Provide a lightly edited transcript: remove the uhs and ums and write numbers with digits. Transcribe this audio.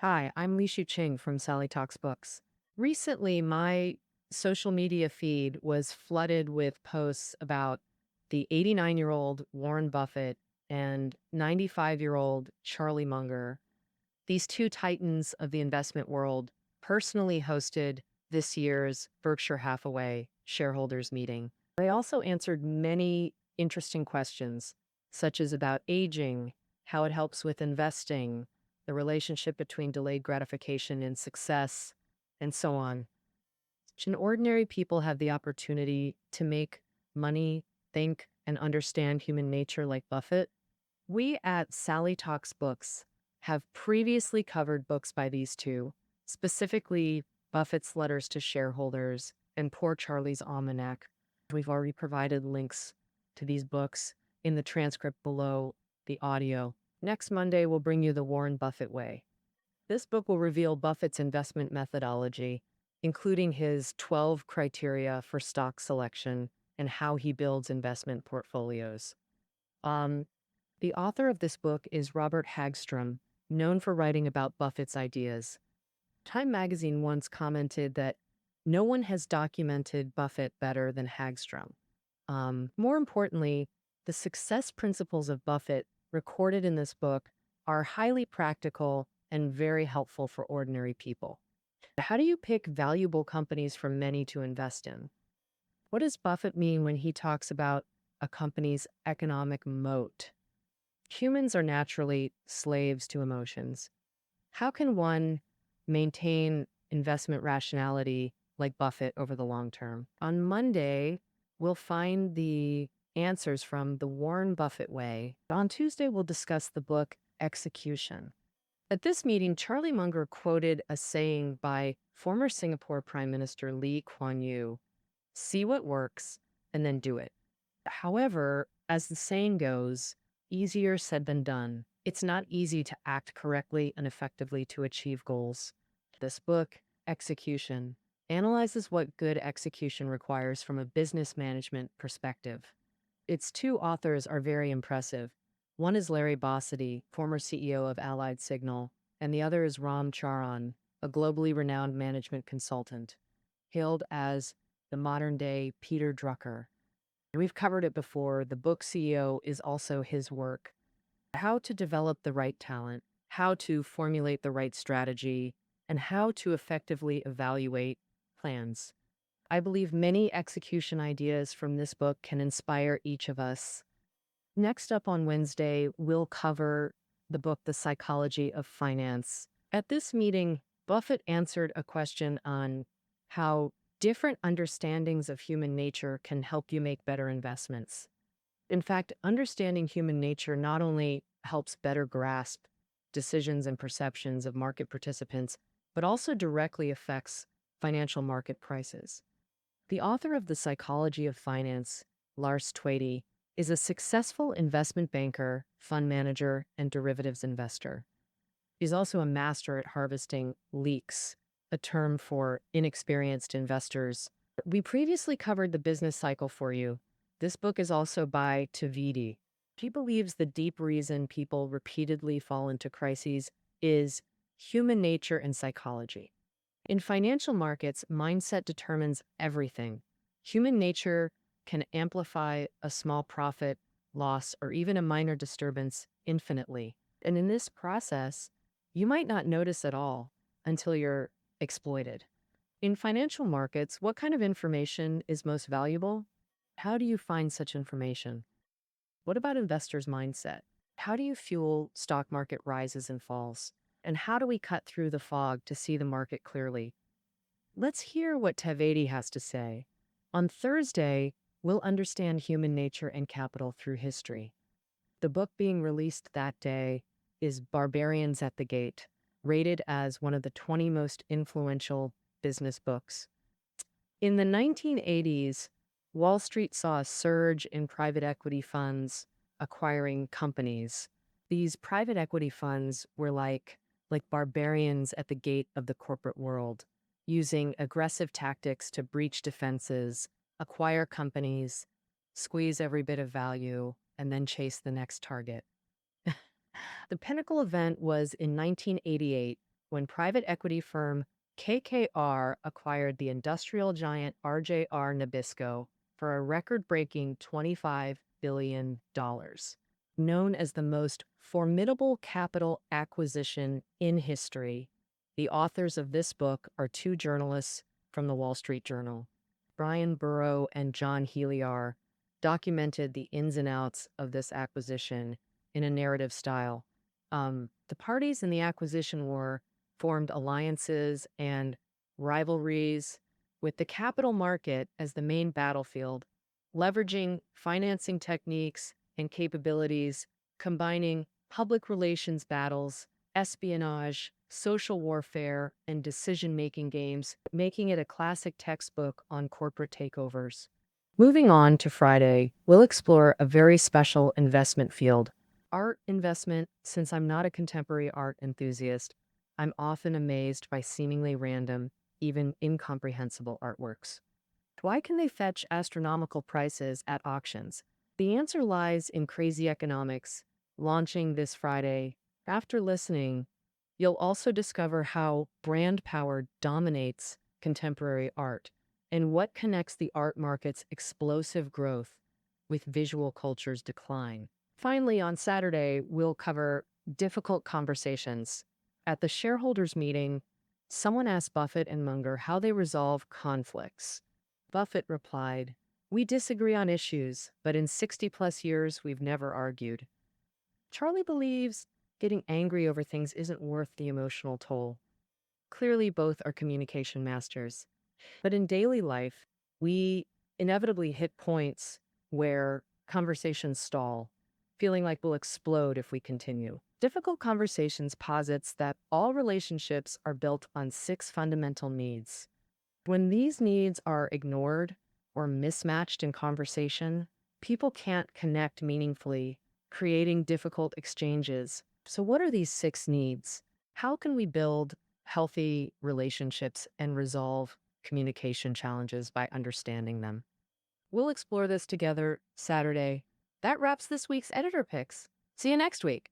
Hi, I'm Lishu Ching from Sally Talks Books. Recently, my social media feed was flooded with posts about the 89-year-old Warren Buffett and 95-year-old Charlie Munger. These two titans of the investment world personally hosted this year's Berkshire Hathaway shareholders meeting. They also answered many interesting questions, such as about aging, how it helps with investing, the relationship between delayed gratification and success, and so on. Should ordinary people have the opportunity to make money, think, and understand human nature like Buffett? We at Sally Talks Books have previously covered books by these two, specifically Buffett's Letters to Shareholders and Poor Charlie's Almanac. We've already provided links to these books in the transcript below the audio. Next Monday, we'll bring you The Warren Buffett Way. This book will reveal Buffett's investment methodology, including his 12 criteria for stock selection and how he builds investment portfolios. The author of this book is Robert Hagstrom, known for writing about Buffett's ideas. Time magazine once commented that no one has documented Buffett better than Hagstrom. More importantly, the success principles of Buffett recorded in this book are highly practical and very helpful for ordinary people. How do you pick valuable companies from many to invest in? What does Buffett mean when he talks about a company's economic moat? Humans are naturally slaves to emotions. How can one maintain investment rationality like Buffett over the long term? On Monday, we'll find the answers from The Warren Buffett Way. On Tuesday, we'll discuss the book Execution. At this meeting, Charlie Munger quoted a saying by former Singapore Prime Minister Lee Kuan Yew, "See what works and then do it." However, as the saying goes, easier said than done. It's not easy to act correctly and effectively to achieve goals. This book, Execution, analyzes what good execution requires from a business management perspective. Its two authors are very impressive. One is Larry Bossidy, former CEO of Allied Signal, and the other is Ram Charan, a globally renowned management consultant, hailed as the modern-day Peter Drucker. We've covered it before. The book CEO is also his work. How to develop the right talent, how to formulate the right strategy, and how to effectively evaluate plans. I believe many execution ideas from this book can inspire each of us. Next up on Wednesday, we'll cover the book, The Psychology of Finance. At this meeting, Buffett answered a question on how different understandings of human nature can help you make better investments. In fact, understanding human nature not only helps better grasp decisions and perceptions of market participants, but also directly affects financial market prices. The author of The Psychology of Finance, Lars Twede, is a successful investment banker, fund manager, and derivatives investor. He's also a master at harvesting leaks, a term for inexperienced investors. We previously covered the business cycle for you. This book is also by Twede. He believes the deep reason people repeatedly fall into crises is human nature and psychology. In financial markets, mindset determines everything. Human nature can amplify a small profit, loss, or even a minor disturbance infinitely. And in this process, you might not notice at all until you're exploited. In financial markets, what kind of information is most valuable? How do you find such information? What about investors' mindset? How do you fuel stock market rises and falls? And how do we cut through the fog to see the market clearly? Let's hear what Twede has to say. On Thursday, we'll understand human nature and capital through history. The book being released that day is Barbarians at the Gate, rated as one of the 20 most influential business books. In the 1980s, Wall Street saw a surge in private equity funds acquiring companies. These private equity funds were like barbarians at the gate of the corporate world, using aggressive tactics to breach defenses, acquire companies, squeeze every bit of value, and then chase the next target. The pinnacle event was in 1988 when private equity firm KKR acquired the industrial giant RJR Nabisco for a record-breaking $25 billion, known as the most formidable capital acquisition in history. The authors of this book are two journalists from the Wall Street Journal. Brian Burrow and John Heliar documented the ins and outs of this acquisition in a narrative style. The parties in the acquisition war formed alliances and rivalries with the capital market as the main battlefield, leveraging financing techniques and capabilities, combining public relations battles, espionage, social warfare, and decision-making games, making it a classic textbook on corporate takeovers. Moving on to Friday, we'll explore a very special investment field, art investment. Since I'm not a contemporary art enthusiast, I'm often amazed by seemingly random, even incomprehensible artworks. Why can they fetch astronomical prices at auctions? The answer lies in Crazy Economics, launching this Friday. After listening, you'll also discover how brand power dominates contemporary art and what connects the art market's explosive growth with visual culture's decline. Finally, on Saturday, we'll cover difficult conversations. At the shareholders' meeting, someone asked Buffett and Munger how they resolve conflicts. Buffett replied, "We disagree on issues, but in 60-plus years, we've never argued." Charlie believes getting angry over things isn't worth the emotional toll. Clearly, both are communication masters. But in daily life, we inevitably hit points where conversations stall, feeling like we'll explode if we continue. Difficult Conversations posits that all relationships are built on 6 fundamental needs. When these needs are ignored or mismatched in conversation, people can't connect meaningfully, creating difficult exchanges. So, what are these 6 needs? How can we build healthy relationships and resolve communication challenges by understanding them? We'll explore this together Saturday. That wraps this week's editor picks. See you next week.